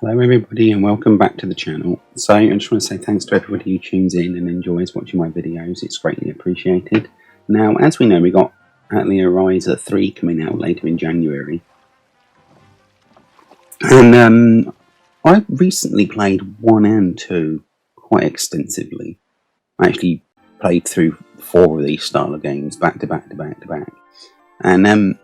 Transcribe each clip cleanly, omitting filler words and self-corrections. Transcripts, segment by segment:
Hello everybody and welcome back to the channel. So I just want to say thanks to everybody who tunes in and enjoys watching my videos. It's greatly appreciated. Now, as we know, we got Atelier Ryza 3 coming out later in January. And I recently played 1 and 2 quite extensively. I actually played through 4 of these style of games back to back to back to back. And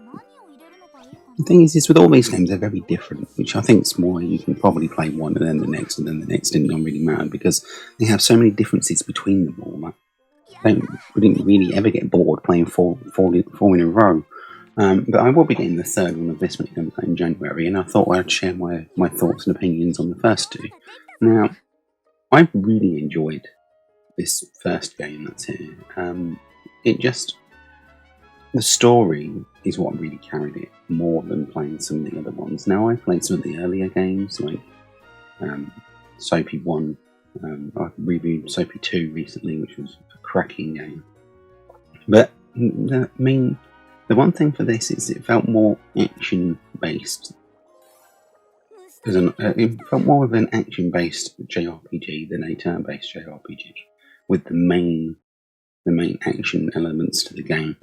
the thing is with all these games, they're very different, which I think is why you can probably play one and then the next and then the next, and it don't really matter because they have so many differences between them all. Like, we didn't really ever get bored playing four in a row. But I will be getting the third one of this when it comes out in January, and I thought I'd share my thoughts and opinions on the first two. Now, I really enjoyed this first game that's here. The story is what really carried it more than playing some of the other ones. Now, I played some of the earlier games, like Soapy 1. I reviewed Soapy 2 recently, which was a cracking game. But, I mean, the one thing for this is it felt more action-based. It felt more of an action-based JRPG than a turn-based JRPG, with the main action elements to the game.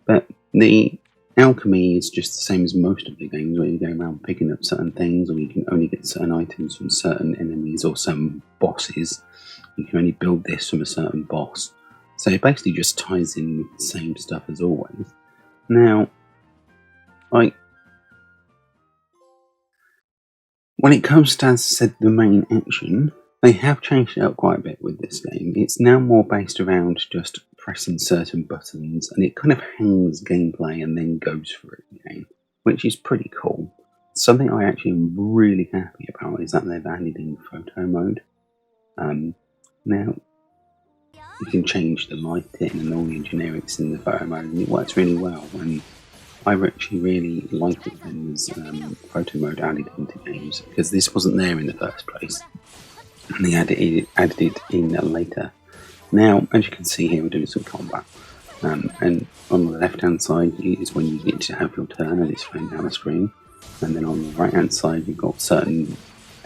But the alchemy is just the same as most of the games, where you go around picking up certain things, or you can only get certain items from certain enemies or some bosses. You can only build this from a certain boss. So it basically just ties in with the same stuff as always. Now, when it comes to, as I said, the main action, they have changed it up quite a bit with this game. It's now more based around just pressing certain buttons, and it kind of hangs gameplay and then goes for it again, which is pretty cool. Something I actually am really happy about is that they've added in photo mode. Now, you can change the lighting and all the generics in the photo mode, and it works really well. And I actually really like it when there's photo mode added into games, because this wasn't there in the first place, and they added it in later. Now, as you can see here, we're doing some combat, and on the left hand side is when you get to have your turn, and it's flowing down the screen, and then on the right hand side you've got certain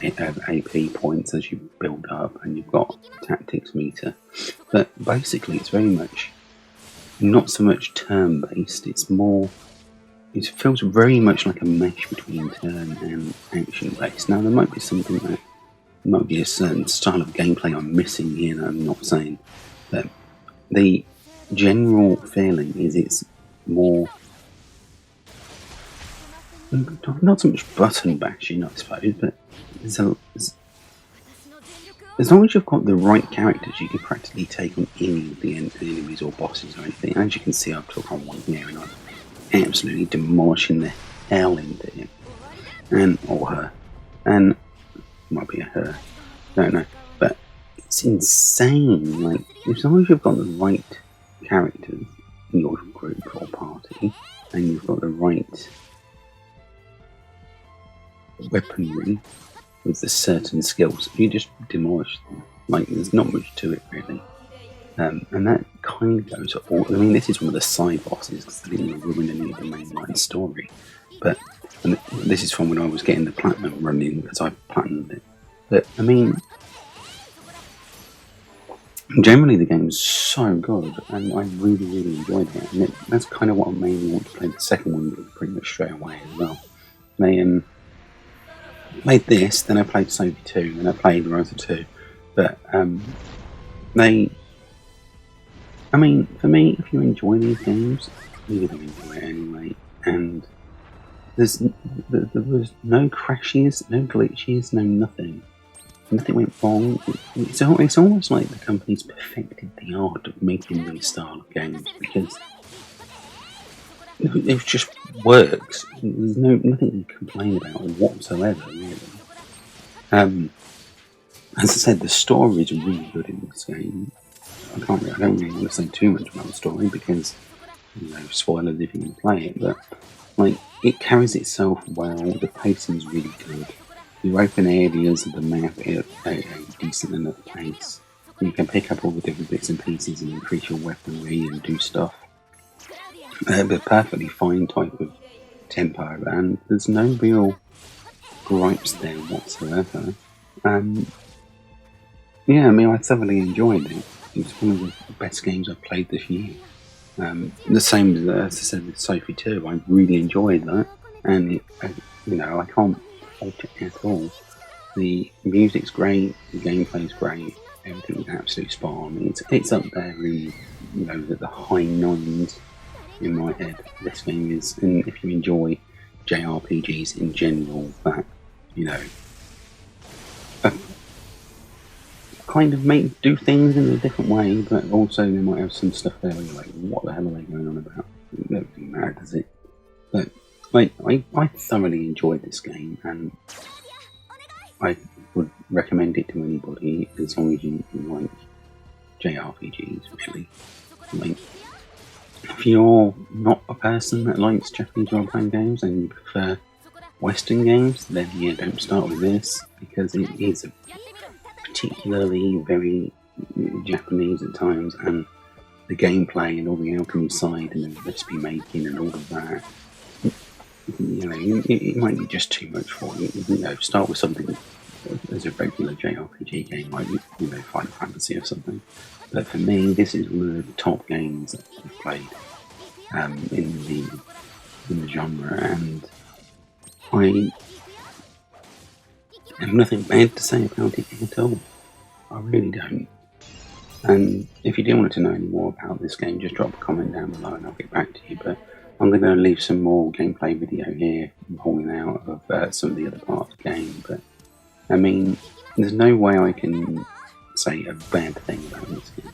AP points as you build up, and you've got tactics meter. But basically it's very much not so much turn based, it feels very much like a mesh between turn and action based. Now, there might be something that might be a certain style of gameplay I'm missing here that I'm not saying, but the general feeling is it's more, not so much button bashing, I suppose, but as long as you've got the right characters, you can practically take on any of the enemies or bosses or anything. As you can see, I've took on one here and I'm absolutely demolishing the hell into him, or her, and might be a her, don't know, but it's insane. Like, as long as you've got the right characters in your group or party, and you've got the right weaponry with the certain skills, you just demolish them. Like, there's not much to it really. And that kind of goes all. I mean, this is one of the side bosses because they didn't ruin any of the mainline story. But this is from when I was getting the platinum running, because I platinumed it. But I mean, generally the game is so good, and I really, really enjoyed it. And that's kind of what made me want to play the second one pretty much straight away as well. They played this, then I played Soapy 2, then I played Ryza 2. But I mean, for me, if you enjoy these games, you're going to enjoy it anyway. And there was no crashes, no glitches, no nothing. Nothing went wrong. It's almost like the company's perfected the art of making these style of games, because it just works. There's nothing to complain about whatsoever, really. As I said, the story is really good in this game. I don't really want to say too much about the story because, spoilers if you can play it, but like, it carries itself well. The pacing's really good. You open areas of the map at a decent enough pace. You can pick up all the different bits and pieces and increase your weaponry and do stuff at a perfectly fine type of tempo, and there's no real gripes there whatsoever. Yeah, I mean, I thoroughly enjoyed it. It's one of the best games I've played this year. The same as I said with Sophie 2, I really enjoyed that, and I can't fault it at all. The music's great, the gameplay's great, everything's absolutely spot on. It's up there in the high nines in my head. This game is, and if you enjoy JRPGs in general, that kind of do things in a different way, but also they might have some stuff there where you're like, what the hell are they going on about? It doesn't really matter, does it? But I thoroughly enjoyed this game, and I would recommend it to anybody as long as you like JRPGs, really. Like, if you're not a person that likes Japanese role-playing games and you prefer Western games, then yeah, don't start with this, because it is particularly very Japanese at times, and the gameplay and all the alchemy side and the recipe making and all of that, it might be just too much for you. Start with something as a regular JRPG game, like Final Fantasy or something. But for me, this is one of the top games that I've played in the genre, and I have nothing bad to say about it at all. I really don't. And if you do want to know any more about this game, just drop a comment down below and I'll get back to you. But I'm going to leave some more gameplay video here, pulling out of some of the other parts of the game. But I mean, there's no way I can say a bad thing about this game.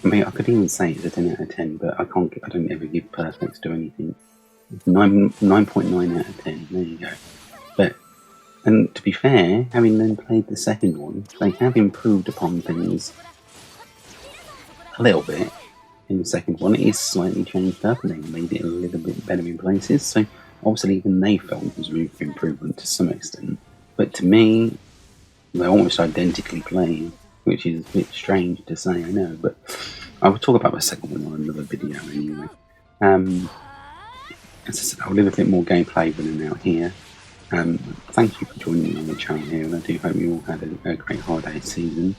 I mean, I could even say it's a 10 out of 10, but I don't ever give perfects to anything. 9.9 out of 10, there you go. And to be fair, having then played the second one, they have improved upon things a little bit in the second one. It is slightly changed up and they made it a little bit better in places, so obviously even they felt it was room for improvement to some extent. But to me, they're almost identically playing, which is a bit strange to say, I know, but I will talk about the second one on another video anyway. As I said, I'll leave a bit more gameplay running out here. Thank you for joining me on the channel here, and I do hope you all had a great holiday season,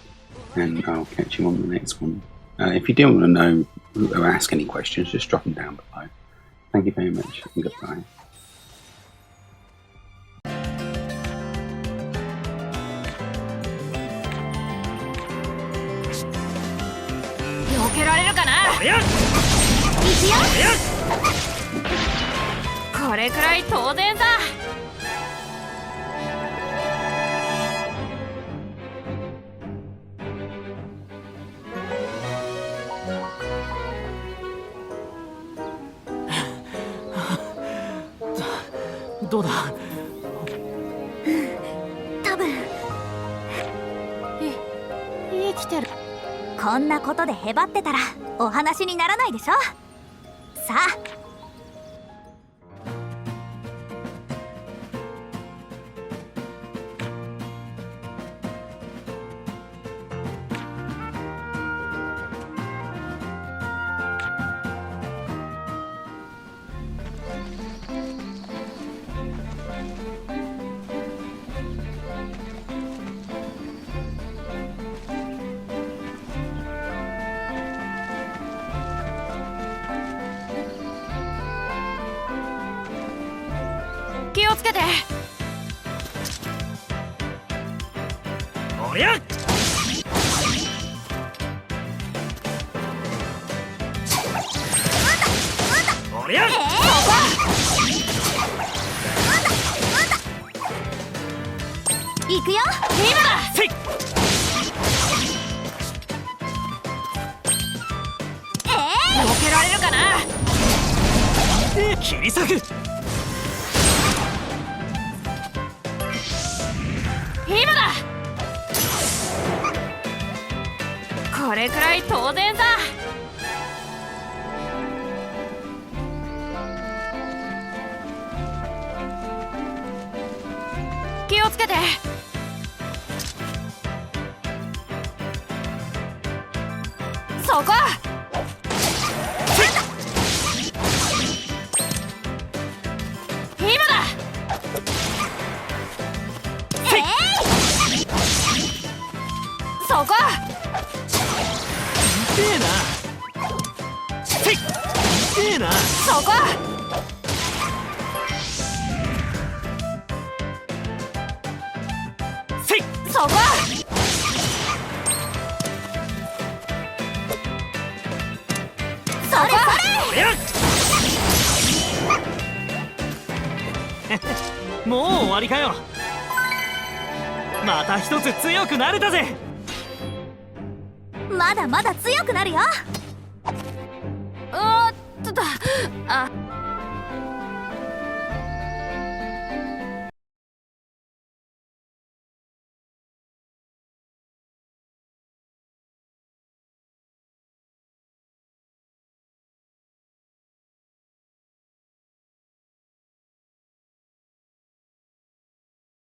and I'll catch you on the next one. If you do want to know or ask any questions, just drop them down below. Thank you very much, and goodbye. 避けられるかな。いくよ。これくらい当然さ。どうだ。多分生きてる。こんなことでへばってたらお話にならないでしょ。さあ。気をつけて。おりゃ。おりゃ。いくよ。今だ。せい。避けられるかな。切り裂く。今だ。これくらい当然さ。気をつけて。そこ。今だ。えな。せいええな。そこせいそこそれそれおりゃもう終わりかよ。また一つ強くなれたぜ。まだまだ強くなるよ。おっとだ。あ